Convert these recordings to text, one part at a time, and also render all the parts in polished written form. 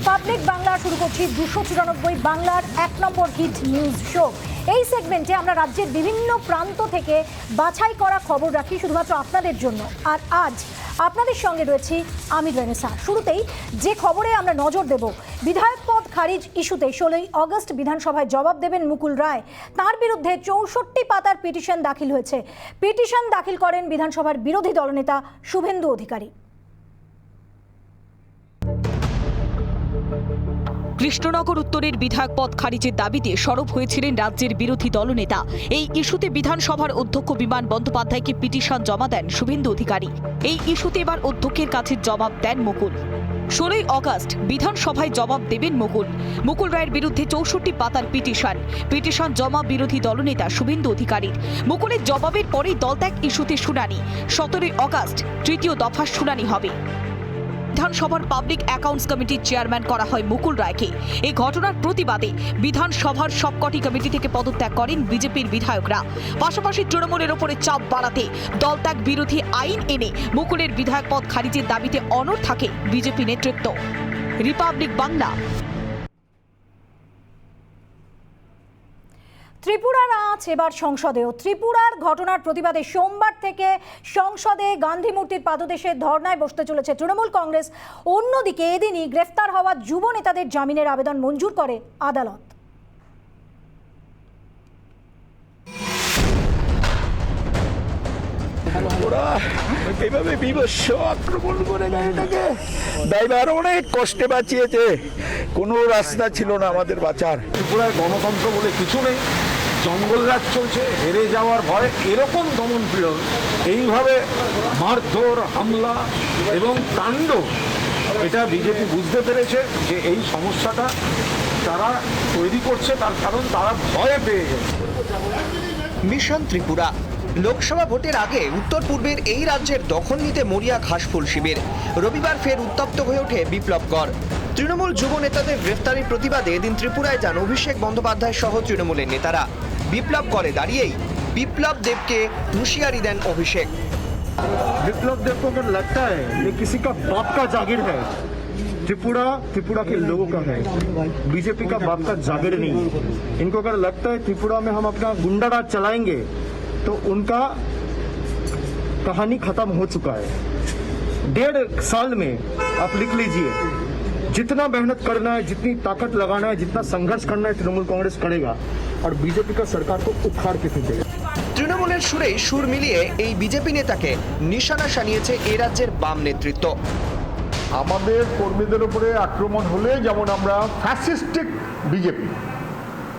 Republic Bangla শুরু করছি 294 বাংলার 1 নম্বর হিট নিউজ শো। এই সেগমেন্টে আমরা রাজ্যের বিভিন্ন প্রান্ত থেকে বাছাই করা খবর রাখি শুধুমাত্র আপনাদের জন্য। আর আজ আপনাদের সঙ্গে রয়েছি আমি রেনেসা। শুরুতেই যে খবরে আমরা নজর দেব, বিধায়ক পদ খারিজ ইস্যুতে 16ই আগস্ট বিধানসভায় জবাব দেবেন মুকুল রায়। তার বিরুদ্ধে 64 পাতার পিটিশন দাখিল হয়েছে। পিটিশন দাখিল করেন বিধানসভার বিরোধী দলনেতা শুভেন্দু অধিকারী। কৃষ্ণনগর উত্তরের বিধায়ক পদ খারিজের দাবিতে সরব হয়েছিলেন রাজ্যের বিরোধী দলনেতা। এই ইস্যুতে বিধানসভার অধ্যক্ষ বিমান বন্দ্যোপাধ্যায়কে পিটিশন জমা দেন শুভেন্দু অধিকারী। এই ইস্যুতে এবার অধ্যক্ষের কাছে জবাব দেন মুকুল। 16ই আগস্ট বিধানসভায় জবাব দেবেন মুকুল রায়ের বিরুদ্ধে 64 পাতার পিটিশন জমা বিরোধী দলনেতা শুভেন্দু অধিকারীর। মুকুলের জবাবের পরেই দলত্যাগ ইস্যুতে শুনানি। 17ই আগস্ট তৃতীয় দফার শুনানি হবে। বিধানসভার পাবলিক অ্যাকাউন্টস কমিটির চেয়ারম্যান করা হয় মুকুল রায়কে। এই ঘটনার প্রতিবাদে বিধানসভার সবকটি কমিটি থেকে পদত্যাগ করেন বিজেপির বিধায়করা। পাশাপাশি তৃণমূলের ওপরে চাপ বাড়াতে দলত্যাগ বিরোধী আইন এনে মুকুলের বিধায়ক পদ খারিজের দাবিতে অনড় থাকে বিজেপি নেতৃত্ব। রিপাবলিক বাংলা। ত্রিপুরার আজ এবার সংসদেও। ত্রিপুরার ঘটনার প্রতিবাদে সোমবার থেকে সংসদে গান্ধী মূর্তির পাদদেশে ধর্নায় বসতে চলেছে তৃণমূল কংগ্রেস। অন্যদিকে এদিনই গ্রেফতার হওয়া যুব নেতাদের জামিনের আবেদন মঞ্জুর করে আদালত। ওরা এইভাবে বিভৎস আক্রমণ করে গাড়িটাকে ড্রাইভার অনেক কষ্টে বাঁচিয়েছে। কোনো রাস্তা ছিল না আমাদের বাঁচার। ত্রিপুরায় গণতন্ত্র বলে কিছু নেই, জঙ্গলরাজ চলছে, হেরে যাওয়ার ভয়ে এরকম দমনপীড়ন, এইভাবে মারধর, হামলা এবং কাণ্ড, এটা বিজেপি বুঝতে পেরেছে যে এই সমস্যাটা তারা তৈরি করছে, তার কারণ তারা ভয় পেয়ে গেছে। মিশন ত্রিপুরা। লোকসভা ভোটের আগে উত্তর পূর্বের এই রাজ্যের দখল নিতে মরিয়া ঘাসফুল শিবির। রবিবার ফের উত্তপ্ত হয়ে ওঠে বিপ্লবগড়। তৃণমূল যুব নেতাদের গ্রেফতারের প্রতিবাদে এদিন ত্রিপুরায় যান অভিষেক বন্দ্যোপাধ্যায় সহ তৃণমূলের নেতারা। বিপ্লবগড়ে দাঁড়িয়েই বিপ্লব দেবকে হুঁশিয়ারি দেন অভিষেক। विप्लव देव को अगर लगता है ये किसी का बाप का जागीर है, त्रिपुरा के लोगों का है, बीजेपी का बाप का जागीर नहीं। इनको अगर लगता है त्रिपुरा में हम अपना गुंडा राज चलाएंगे तो उनका कहानी खत्म हो चुका है। 1.5 साल में आप लिख लीजिए, जितना मेहनत करना है, जितनी ताकत लगाना है, जितना संघर्ष करना है, तृणमूल कांग्रेस करेगा और बीजेपी का सरकार को उखाड़ के फेंक देगा। তৃণমূলের সুরেই সুর মিলিয়ে এই বিজেপি নেতাকে নিশানা সানিয়েছে এ রাজ্যের বাম নেতৃত্ব। আমাদের কর্মীদের উপরে আক্রমণ হলে যেমন আমরা ফ্যাসিস্টিক বিজেপি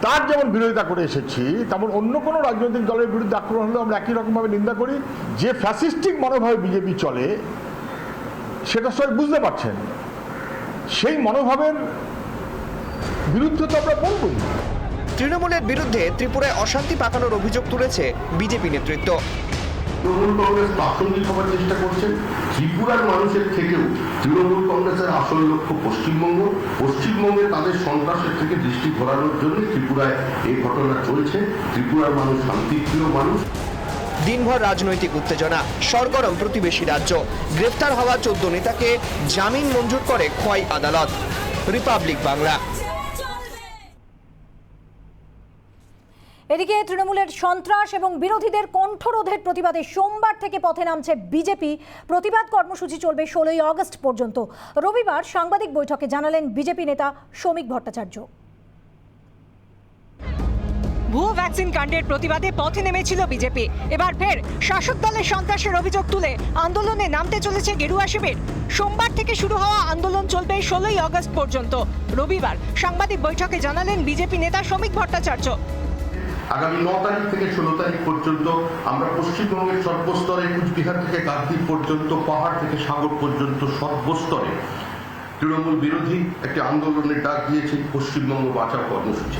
তার যেমন বিরোধিতা করে এসেছি, তেমন অন্য কোনো রাজনৈতিক দলের বিরুদ্ধে আক্রমণ হলেও আমরা একই রকমভাবে নিন্দা করি। যে ফ্যাসিস্টিক মনোভাবে বিজেপি চলে সেটা সবাই বুঝতে পারছেন। সেই মনোভাবের বিরুদ্ধে তো আমরা বলবই। তৃণমূলের বিরুদ্ধে ত্রিপুরায় অশান্তি পাকানোর অভিযোগ তুলেছে বিজেপি নেতৃত্ব। তৃণমূল কংগ্রেস প্রাসঙ্গিক হওয়ার চেষ্টা করছে। ত্রিপুরার মানুষের থেকেও তৃণমূল কংগ্রেসের আসল লক্ষ্য পশ্চিমবঙ্গে তাদের সন্ত্রাসের থেকে দৃষ্টি ঘোরানোর জন্য ত্রিপুরায় এই ঘটনা চলছে। ত্রিপুরার মানুষ শান্তিপ্রিয় মানুষ। দিনভর রাজনৈতিক উত্তেজনা, সরগরম প্রতিবেশী রাজ্য। গ্রেফতার হওয়া 14 নেতাকে জামিন মঞ্জুর করে খোয়াই আদালত। রিপাবলিক বাংলা। এদিকে তৃণমূলের সন্ত্রাস এবং বিরোধীদের কণ্ঠরোধের প্রতিবাদে সোমবার থেকে পথে নামছে বিজেপি। প্রতিবাদ কর্মসূচি চলবে 16ই আগস্ট পর্যন্ত। রবিবার সাংবাদিক বৈঠকে জানালেন বিজেপি নেতা শ্রমিক ভট্টাচার্য। ভুয়ো ভ্যাকসিন কাণ্ডের প্রতিবাদে পথে নেমেছিল বিজেপি। এবার ফের শাসক দলের সন্ত্রাসের অভিযোগ তুলে আন্দোলনে নামতে চলেছে গেরুয়া শিবির। সোমবার থেকে শুরু হওয়া আন্দোলন চলবে 16ই আগস্ট পর্যন্ত। রবিবার সাংবাদিক বৈঠকে জানালেন বিজেপি নেতা শ্রমিক ভট্টাচার্য। আগামী 9 তারিখ থেকে 16 তারিখ পর্যন্ত আমরা পশ্চিমবঙ্গের সর্বস্তরে, কুচবিহার থেকে গান্ধী পর্যন্ত, পাহাড় থেকে সাগর পর্যন্ত সর্বস্তরে তৃণমূল বিরোধী একটি আন্দোলনের ডাক দিয়েছে পশ্চিমবঙ্গ বাঁচাও কর্মসূচি।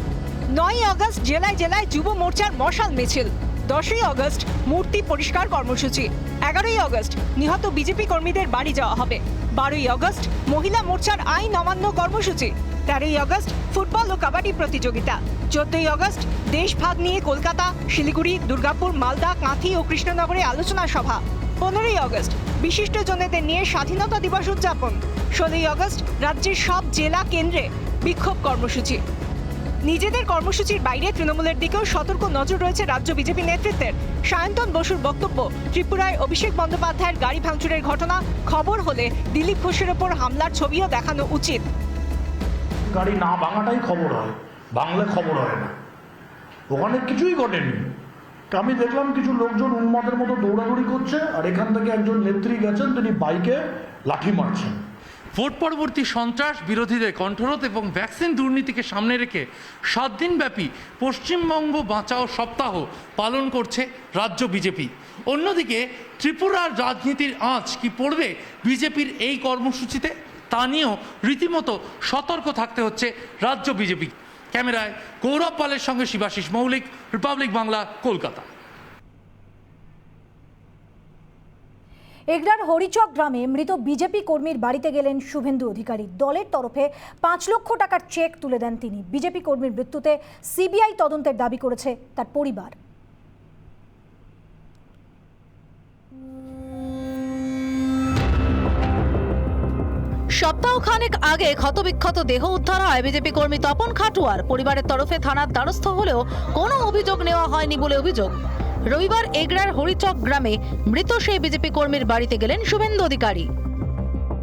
9ই আগস্ট জেলায় জেলায় যুব মোর্চার মশাল মিছিল। 10ই আগস্ট মূর্তি পরিষ্কার কর্মসূচি। 11ই আগস্ট নিহত বিজেপি কর্মীদের বাড়ি যাওয়া হবে। 12ই আগস্ট মহিলা মোর্চার আইন অমান্য কর্মসূচি। 13ই আগস্ট ফুটবল ও কাবাডি প্রতিযোগিতা। 14ই আগস্ট দেশভাগ নিয়ে কলকাতা, শিলিগুড়ি, দুর্গাপুর, মালদা, কাঁথি ও কৃষ্ণনগরে আলোচনা সভা। 15ই আগস্ট বিশিষ্টজনেদের নিয়ে স্বাধীনতা দিবস উদযাপন। 16ই আগস্ট রাজ্যের সব জেলা কেন্দ্রে বিক্ষোভ কর্মসূচি। নিজেদের কর্মসূচির বাইরে তৃণমূলের দিকেও সতর্ক নজর রয়েছে রাজ্য বিজেপি নেতৃত্বের। সায়ন্তন বসুর বক্তব্য, ত্রিপুরায় অভিষেক বন্দ্যোপাধ্যায়ের গাড়ি ভাঙচুরের ঘটনা খবর হলে দিলীপ ঘোষের ওপর হামলার ছবিও দেখানো উচিত। গাড়ি না ভাঙাটাই খবর হয়, বাংলা খবর হয় না। ওখানে কিছুই ঘটেনি। আমি দেখলাম কিছু লোকজন উন্মাদের মতো দৌড়াদৌড়ি করছে, আর এখান থেকে একজন নেত্রী গেছেন, তিনি বাইকে লাঠি মারছেন। ভোট পরবর্তী সন্ত্রাস বিরোধীদের কণ্ঠরোধ এবং ভ্যাকসিন দুর্নীতিকে সামনে রেখে 7 দিনব্যাপী পশ্চিমবঙ্গ বাঁচাও সপ্তাহ পালন করছে রাজ্য বিজেপি। অন্যদিকে ত্রিপুরার রাজনীতির আঁচ কি পড়বে বিজেপির এই কর্মসূচিতে, তা নিয়েও রীতিমতো সতর্ক থাকতে হচ্ছে রাজ্য বিজেপি। ক্যামেরায় গৌরব পালের সঙ্গে শিবাশিস মৌলিক, রিপাবলিক বাংলা, কলকাতা। এগরার হরিচক গ্রামে মৃত বিজেপি কর্মীর বাড়িতে গেলেন শুভেন্দু অধিকারী। দলের তরফে 5 লক্ষ টাকার চেক তুলে দেন তিনি। বিজেপি কর্মীর মৃত্যুতে সিবিআই তদন্তের দাবি করেছে তার পরিবার। সপ্তাহখানেক আগে ক্ষতবিক্ষত দেহ উদ্ধার হয় বিজেপি কর্মী তপন খাটুয়ার। পরিবারের তরফে থানার দ্বারস্থ হলেও কোনো অভিযোগ নেওয়া হয়নি বলে অভিযোগ। রবিবার এগরার হরিচক গ্রামে মৃত সেই বিজেপি কর্মীর বাড়িতে গেলেন শুভেন্দু অধিকারী।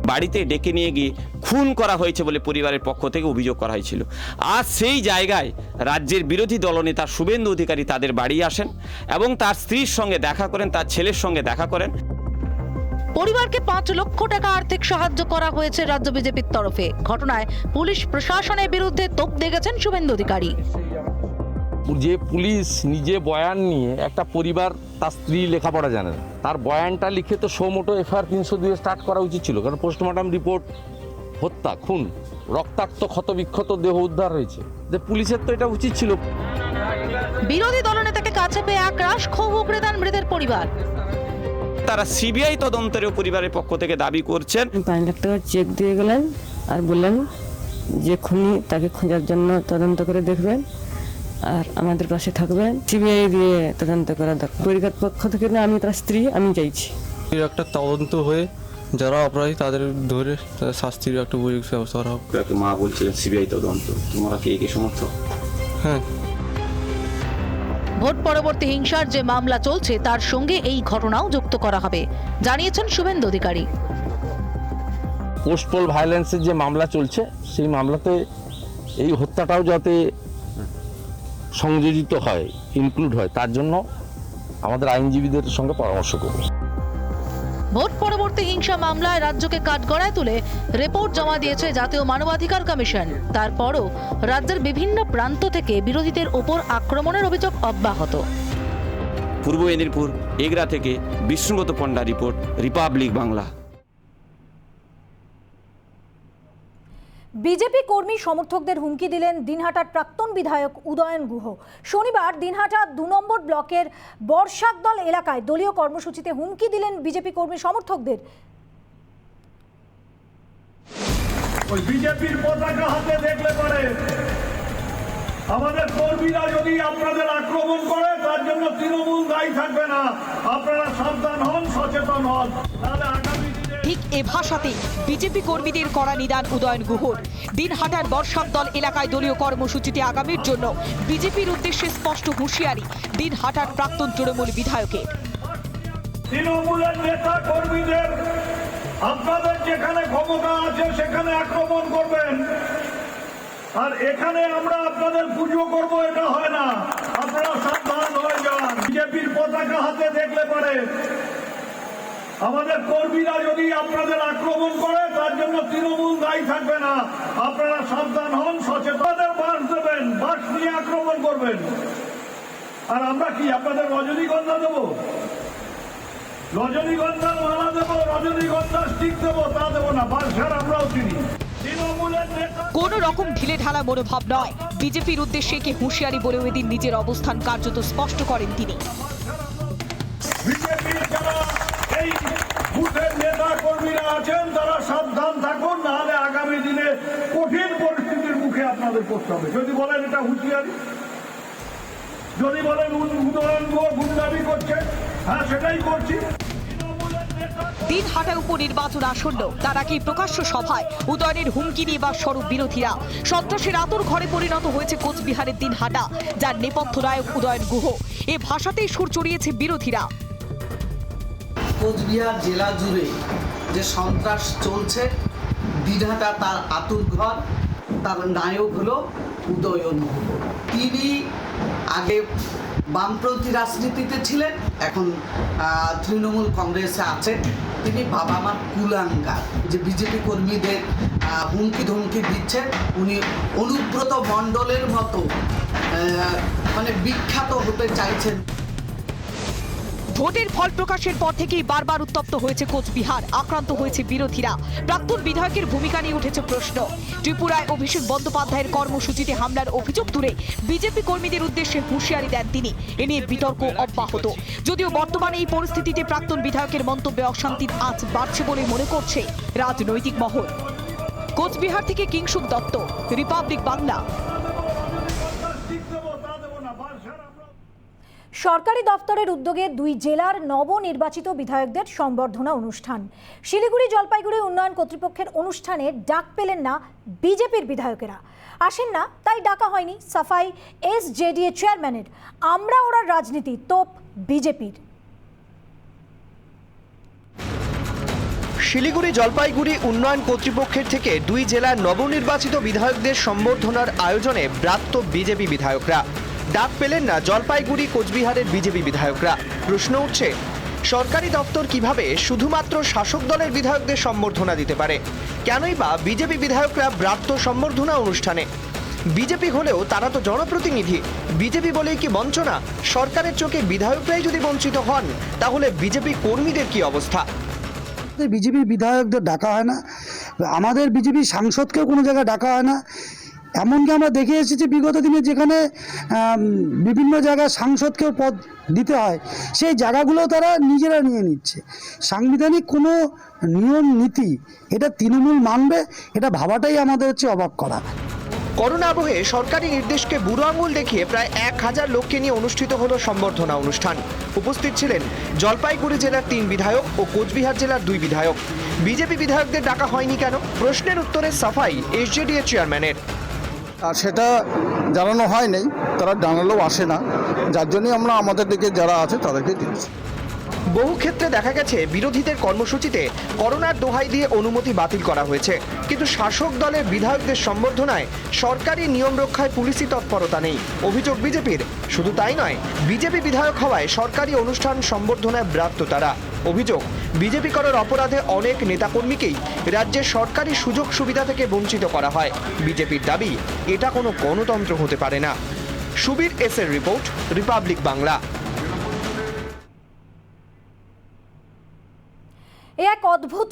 বাড়িতে ডেকে নিয়ে গিয়ে খুন করা হয়েছে বলে পরিবারের পক্ষ থেকে অভিযোগ করা হয়েছিল। আজ সেই জায়গায় রাজ্যের বিরোধী দলনেতা শুভেন্দু অধিকারী তাদের বাড়ি আসেন এবং তার স্ত্রীর সঙ্গে দেখা করেন, তার ছেলের সঙ্গে দেখা করেন। পরিবারকে 5 লক্ষ টাকা আর্থিক সাহায্য করা হয়েছে রাজ্য বিজেপির তরফে। ঘটনায় পুলিশ প্রশাসনের বিরুদ্ধে তোপ দেগেছেন শুভেন্দু অধিকারী। যে পুলিশ নিজে বয়ান নিয়ে, একটা পরিবার তার স্ত্রী লেখাপড়া জানে না, তার বয়ানটা লিখে তো সোমোটো এফআইআর 302 স্টার্ট করা উচিত ছিল, কারণ পোস্টমর্টম রিপোর্ট হত্যা, খুন, রক্তাক্ত ক্ষতবিক্ষত দেহ উদ্ধার হয়েছে, যে পুলিশের তো এটা উচিত ছিল। বিরোধী দলনেতাকে কাছে পেয়ে আক্রাশ ক্ষোভ উগরে দেন মৃতের পরিবার। তারা সিবিআই তদন্তেরও পরিবারের পক্ষ থেকে দাবি করছেন। 5 লাখ টাকার চেক দিয়ে গেলেন আর বললেন যে খুনি তাকে খোঁজার জন্য তদন্ত করে দেখবেন আর আমাদের পাশে থাকবেন। সিবিআই দিয়ে তদন্ত করা দরকার। পরিবার পক্ষ থেকে না, আমি তার স্ত্রী, আমি চাইছি একটা তদন্ত হয়ে যারা অপরাধী তাদের ধরে শাস্তির একটা উপযুক্ত ব্যবস্থা করা হোক। মা বলছিলেন সিবিআই তদন্ত, তোমরা কি একে সমর্থন? হ্যাঁ। ভোট পরবর্তী হিংসার যে মামলা চলছে তার সঙ্গে এই ঘটনাও যুক্ত করা হবে, জানিয়েছেন শুভেন্দু অধিকারী। পোস্টপোল ভায়োলেন্সের যে মামলা চলছে, সেই মামলাতে এই হত্যাটাও যাতে সংযোজিত হয়, ইনক্লুড হয়, তার জন্য আমাদের আইনজীবীদের সঙ্গে পরামর্শ করব। ভোট পরবর্তী হিংসা মামলায় রাজ্যকে কাঠগড়ায় তুলে রিপোর্ট জমা দিয়েছে জাতীয় মানবাধিকার কমিশন। তারপরও রাজ্যের বিভিন্ন প্রান্ত থেকে বিরোধীদের ওপর আক্রমণের অভিযোগ অব্যাহত। পূর্ব মেদিনীপুর এগরা থেকে Bishnugata Panda report, Republic Bangla. BJP কর্মী সমর্থকদের হুমকি দিলেন দিনহাটার প্রাক্তন বিধায়ক উদয়ন গুহ। শনিবার দিনহাটা 2 নম্বর ব্লকের বর্ষাকদল এলাকায় দলীয় কর্মসূচিতে হুমকি দিলেন বিজেপি কর্মী সমর্থকদের। ওই বিজেপির পতাকা হাতে দেখলে পরে আমাদের কর্মীরা যদি আপনাদের আক্রমণ করে, তার জন্য তৃণমূল দায়ী থাকবে না। আপনারা সাবধান হন, সচেতন হন, তাহলে আগামী ঠিক এ ভাষাতেই বিজেপি কর্মীদের কড়া নিদান উদয়ন গুহর। দিনহাটার বর্ষাকদল এলাকায় দলীয় কর্মসূচিতে আগামীর জন্য বিজেপির উদ্দেশ্যে স্পষ্ট হুঁশিয়ারি দিনহাটার প্রাক্তন তৃণমূল বিধায়কের। তৃণমূলের নেতা কর্মীদের আপনাদের যেখানে ক্ষমতা আছে সেখানে আক্রমণ করবেন, আর এখানে আমরা আপনাদের পুজো করব, এটা হয় না। আপনারা সাবধান হয়ে যান। বিজেপির পতাকা হাতে দেখলে পরে আমাদের কর্মীরা যদি আপনাদের আক্রমণ করে, তার জন্য তৃণমূল দায়ী থাকবে না। আপনারা সাবধান হন, সচেতন। বাস দেবেন, বাস নিয়ে আক্রমণ করবেন, আর আমরা কি আপনাদের রজনীগন্ধা দেবো, রজনীগন্ধার মালা দেবো, রজনীগন্ধার স্টিক দেবো, তা দেবো না। বাসঘাট আমরাও চিনি। কোন রকম ঢিলে ঢালা মনোভাব নয়, বিজেপির উদ্দেশ্যে কে হুঁশিয়ারি বলেও এদিন নিজের অবস্থান কার্যত স্পষ্ট করেন তিনি। বিজেপির যারা এই বুথের নেতা কর্মীরা আছেন, তারা সাবধান থাকুন, নাহলে আগামী দিনে কঠিন পরিস্থিতির মুখে আপনাদের পড়তে হবে। যদি বলেন এটা হুঁশিয়ারি, যদি বলেন উদয়ন গুন্ডামি করছে, হ্যাঁ সেটাই করছি। দিনহাটার উপনির্বাচন আসন্ন, তার আগেই প্রকাশ্য সভায় উদয়নের হুমকি নিয়ে বা স্বরূপ বিরোধীরা। সন্ত্রাসের আতর ঘরে পরিণত হয়েছে কোচবিহারের দিনহাটা, যার নেপথ্য নায়ক উদয়ন গুহ। এ ভাষাতেই সুর চড়িয়েছে বিরোধীরা। কোচবিহার জেলা জুড়ে যে সন্ত্রাস চলছে, দিনহাটা তার আতুর ঘর, তার নায়ক হলো উদয়ন গুহ। তিনি আগে বামপন্থী রাজনীতিতে ছিলেন, এখন তৃণমূল কংগ্রেসে আছেন। তিনি বাবা মার কুলাঙ্গার, যে বিজেপি কর্মীদের হুমকি ধমকি দিচ্ছেন, উনি অনুব্রত মণ্ডলের মতো বিখ্যাত হতে চাইছেন। ভোটের ফল প্রকাশের পর থেকেই বারবার উত্তপ্ত হয়েছে কোচবিহার, আক্রান্ত হয়েছে বিরোধীরা। প্রাক্তন বিধায়কের ভূমিকা নিয়ে উঠেছে প্রশ্ন। ত্রিপুরায় অভিষেক বন্দ্যোপাধ্যায়ের কর্মসূচিতে হামলার অভিযোগ তুলে বিজেপি কর্মীদের উদ্দেশ্যে হুঁশিয়ারি দেন তিনি। এ নিয়ে বিতর্ক অব্যাহত। যদিও বর্তমানে এই পরিস্থিতিতে প্রাক্তন বিধায়কের মন্তব্যে অশান্তির আঁচ বাড়ছে বলে মনে করছে রাজনৈতিক মহল। কোচবিহার থেকে কিংশুক দত্ত, রিপাবলিক বাংলা। সরকারি দপ্তরের উদ্যোগে 2 জেলার নবনির্বাচিত বিধায়কদের সংবর্ধনা অনুষ্ঠান। শিলিগুড়ি জলপাইগুড়ি উন্নয়ন কর্তৃপক্ষের অনুষ্ঠানে ডাক পেলেন না বিজেপির বিধায়কেরা। আসেন না তাই ডাকা হয়নি সাফাই এসজেডিএ চেয়ারম্যানের। আমরা ওরা রাজনীতি, তোপ বিজেপির। শিলিগুড়ি জলপাইগুড়ি উন্নয়ন কর্তৃপক্ষের থেকে 2 জেলার নবনির্বাচিত বিধায়কদের সম্বর্ধনার আয়োজনে ব্রাত্য বিজেপি বিধায়করা। ডাক পেলেন না জলপাইগুড়ি কোচবিহারের বিজেপি বিধায়করা। প্রশ্ন উঠছে, সরকারি দপ্তর কিভাবে শুধুমাত্র শাসক দলের বিধায়কদের সম্বর্ধনা দিতে পারে? কেনই বা বিজেপি বিধায়করা ব্রাত্য সম্বর্ধনা অনুষ্ঠানে? বিজেপি হলেও তারা তো জনপ্রতিনিধি। বিজেপি বলেই কি বঞ্চনা? সরকারের চোখে বিধায়করাই যদি বঞ্চিত হন, তাহলে বিজেপি কর্মীদের কি অবস্থা? বিজেপি বিধায়কদের ডাকা হয় না, আমাদের বিজেপি সাংসদকেও কোনো জায়গায় ডাকা হয় না। এমনকি আমরা দেখে এসেছি বিগত দিনে যেখানে বিভিন্ন জায়গায় সাংসদকেও পদ দিতে হয়, সেই জায়গাগুলো তারা নিজেরা নিয়ে নিচ্ছে। সাংবিধানিক কোনো নিয়ম নীতি এটা তৃণমূল মানবে, এটা ভাবাটাই আমাদের হচ্ছে অবাক করা। করোনা আবহে সরকারি নির্দেশকে বুড়ো আঙুল দেখিয়ে প্রায় 1000 লোককে নিয়ে অনুষ্ঠিত হলো সম্বর্ধনা অনুষ্ঠান। উপস্থিত ছিলেন জলপাইগুড়ি জেলার 3 বিধায়ক ও কোচবিহার জেলার 2 বিধায়ক। বিজেপি বিধায়কদের ডাকা হয়নি কেন? প্রশ্নের উত্তরে সাফাই এসজেডিএ চেয়ারম্যানের। আর সেটা জানানো হয় নাই, তারা জানালেও আসে না, যার জন্যই আমরা আমাদের দিকে যারা আছে তাদেরকে দিচ্ছি। বহু ক্ষেত্রে দেখা গেছে বিরোধীদের কর্মসূচিতে করোনার দোহাই দিয়ে অনুমতি বাতিল করা হয়েছে, কিন্তু শাসক দলের বিধায়কদের সম্বর্ধনায় সরকারি নিয়ম রক্ষায় পুলিশি তৎপরতা নেই। অভিযোগ বিজেপির। শুধু তাই নয়, বিজেপি বিধায়ক হওয়ায় সরকারি অনুষ্ঠান সম্বর্ধনায় ব্রাত্য তারা। অভিযোগ, বিজেপি করার অপরাধে অনেক নেতাকর্মীকেই রাজ্যের সরকারি সুযোগ সুবিধা থেকে বঞ্চিত করা হয়। বিজেপির দাবি, এটা কোনো গণতন্ত্র হতে পারে না। সুবীর এসের রিপোর্ট, রিপাবলিক বাংলা। এ এক অদ্ভুত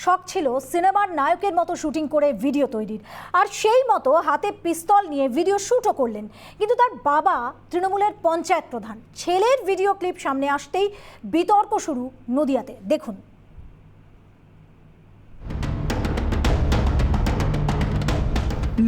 শখ ছিল সিনেমার নায়কের মতো শুটিং করে ভিডিও তৈরির, আর সেই মতো হাতে পিস্তল নিয়ে ভিডিও শ্যুটও করলেন। কিন্তু তার বাবা তৃণমূলের পঞ্চায়েত প্রধান। ছেলের ভিডিও ক্লিপ সামনে আসতেই বিতর্ক শুরু নদিয়াতে। দেখুন।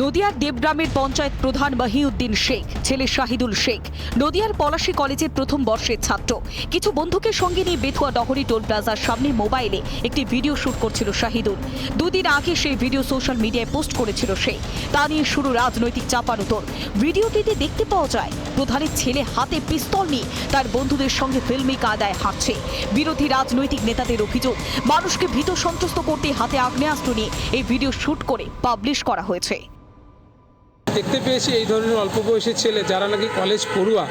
নদিয়ার দেবগ্রামের পঞ্চায়েত প্রধান মহিউদ্দিন শেখ, ছেলে শাহিদুল শেখ নদিয়ার পলাশী কলেজের প্রথম বর্ষের ছাত্র। কিছু বন্ধুকে সঙ্গে নিয়ে বেথুয়া ডহরি টোল প্লাজার সামনে মোবাইলে একটি ভিডিও শুট করছিল শাহিদুল। 2 দিন আগে সেই ভিডিও সোশ্যাল মিডিয়ায় পোস্ট করেছিল সে। তা নিয়ে শুরু রাজনৈতিক চাপানোতর। ভিডিওটিতে দেখতে পাওয়া যায় প্রধানের ছেলে হাতে পিস্তল নিয়ে তার বন্ধুদের সঙ্গে ফিল্মি কায়দায় হাঁটছে। বিরোধী রাজনৈতিক নেতাদের অভিযোগ, মানুষকে ভীত সন্ত্রস্ত করতে হাতে আগ্নেয়াস্ত্র নিয়ে এই ভিডিও শুট করে পাবলিশ করা হয়েছে। দেখতে পেয়েছি এই ধরনের অল্প বয়সী ছেলে যারা নাকি কলেজ পড়ুয়া,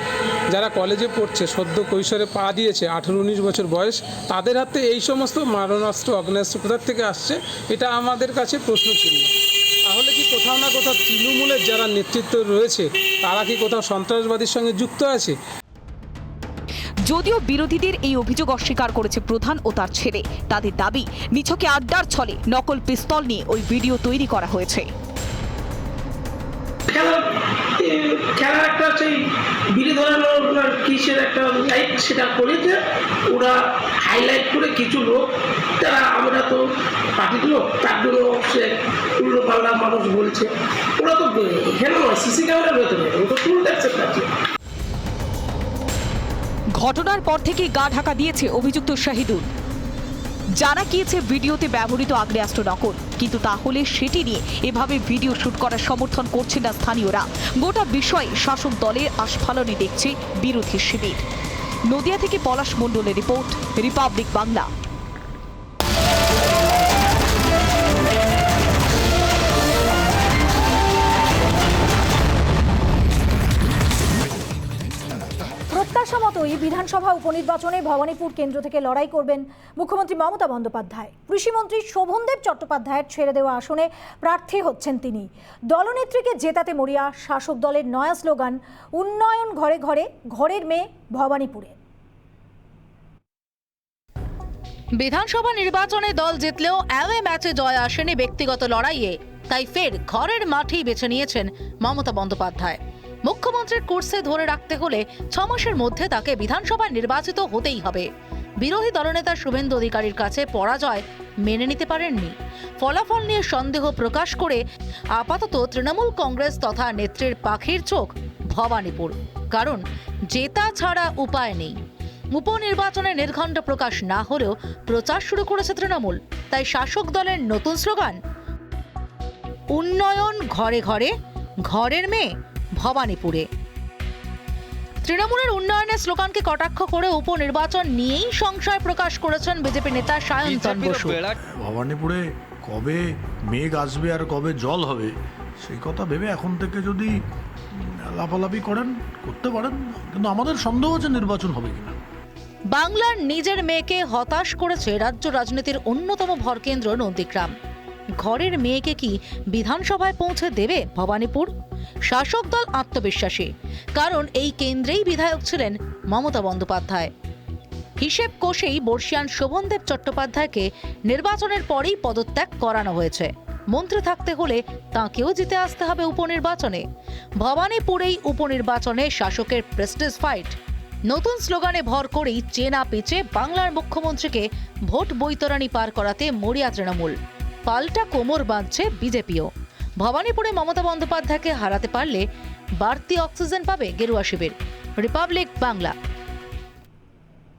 যারা কলেজে পড়ছে, সদ্য কৈশোরে পা দিয়েছে, 18-19 বছর বয়স, তাদের হাতে এই সমস্ত মারণাস্ত্র আগ্নেয়াস্ত্র কোথা থেকে আসছে, এটা আমাদের কাছে প্রশ্ন ছিল। তাহলে কি কোথাও না কোথাও তৃণমূলের যারা নেতৃত্ব রয়েছে তারা কি কোথাও সন্ত্রাসবাদীর সঙ্গে যুক্ত আছে? যদিও বিরোধীদের এই অভিযোগ অস্বীকার করেছে প্রধান ও তার ছেলে। তাদের দাবি, নিছকে আড্ডার ছলে নকল পিস্তল নিয়ে ওই ভিডিও তৈরি করা হয়েছে। খেলার একটা সেই বিলি ধরানোর কিসের একটা লাইট, সেটা করেছে ওরা হাইলাইট করে কিছু লোক, তারা আমরা তো পার্টির লোক, তার জন্য সে উল্টো পাল্টা মানুষ বলছে। ওরা তো এখানে নয়, সিসি ক্যামেরার ভেতরে ওটা তুল দেখছে। ঘটনার পর থেকেই গা ঢাকা দিয়েছে অভিযুক্ত শাহিদুল। জানা গিয়েছে ভিডিওতে ব্যবহৃত আগ্নেয়াস্ত্র নকল, কিন্তু তাহলে সেটি নিয়ে এভাবে ভিডিও শুট করার সমর্থন করছে না স্থানীয়রা। গোটা বিষয়ে শাসক দলের আস্ফালনে দেখছে বিরোধী শিবির। নদিয়া থেকে পলাশ মণ্ডলের রিপোর্ট, রিপাবলিক বাংলা। প্রত্যাশা মতোই বিধানসভা উপনির্বাচনে ভবানীপুর কেন্দ্র থেকে লড়াই করবেন মুখ্যমন্ত্রী মমতা বন্দ্যোপাধ্যায়। কৃষিমন্ত্রী শোভনদেব চট্টোপাধ্যায়ের ছেড়ে দেওয়া আসনে প্রার্থী হচ্ছেন তিনি। দলনেত্রীকে জেতাতে মরিয়া শাসক দলের নয়া স্লোগান, উন্নয়ন ঘরে ঘরে, ঘরের মেয়ে ভবানীপুরে। বিধানসভা নির্বাচনে দল জিতলেও অ্যাওয়ে ম্যাচে জয় আসেনি ব্যক্তিগত লড়াইয়ে, তাই ফের ঘরের মাঠেই বেছে নিয়েছেন মমতা বন্দ্যোপাধ্যায়। মুখ্যমন্ত্রীর কোর্সে ধরে রাখতে হলে 6 মাসের মধ্যে তাকে বিধানসভায় নির্বাচিত হতেই হবে। বিরোধী দলনেতা শুভেন্দু অধিকারীর কাছে পরাজয় মেনে নিতে পারেননি। ফলাফল নিয়ে সন্দেহ প্রকাশ করে আপাতত তৃণমূল কংগ্রেস তথা নেত্রীর পাখির চোখ ভবানীপুর, কারণ জেতা ছাড়া উপায় নেই। উপনির্বাচনে নির্ঘণ্ট প্রকাশ না হলেও প্রচার শুরু করেছে তৃণমূল, তাই শাসক দলের নতুন স্লোগান, উন্নয়ন ঘরে ঘরে, ঘরের মেয়ে ভবানীপুরে। তৃণমূলের উন্নয়নের স্লোগানকে কটাক্ষ করে উপনির্বাচন নিয়েই সংশয় প্রকাশ করেছেন বিজেপি নেতা সায়ন্তন বসু। ভবানীপুরে কবে মেঘ আসবে আর কবে জল হবে সেই কথা ভেবে এখন থেকে যদি লাফালাফি করেন করতে পারেন, কিন্তু আমাদের সন্দেহ হচ্ছে নির্বাচন হবে কিনা। বাংলার নিজের মেয়েকে হতাশ করেছে রাজ্য রাজনীতির অন্যতম ভরকেন্দ্র নন্দীগ্রাম। ঘরের মেয়েকে কি বিধানসভায় পৌঁছে দেবে ভবানীপুর? শাসক দল আত্মবিশ্বাসী, কারণ এই কেন্দ্রেই বিধায়ক ছিলেন মমতা বন্দ্যোপাধ্যায়। হিসেব কষেই বর্ষিয়ান শোভনদেব চট্টোপাধ্যায়কে নির্বাচনের পরেই পদত্যাগ করানো হয়েছে। মন্ত্রী থাকতে হলে তাঁকেও জিতে আসতে হবে উপনির্বাচনে। ভবানীপুরেই উপনির্বাচনে শাসকের প্রেস্টিজ ফাইট। নতুন স্লোগানে ভর করেই চেনা পিচে বাংলার মুখ্যমন্ত্রীকে ভোট বৈতরণী পার করাতে মরিয়া তৃণমূল। পাল্টা কোমর বাঁধছে বিজেপিও। ভবানীপুরে মমতা বন্দ্যোপাধ্যায়কে হারাতে পারলে বাড়তি অক্সিজেন পাবে গেরুয়া শিবির। রিপাবলিক বাংলা।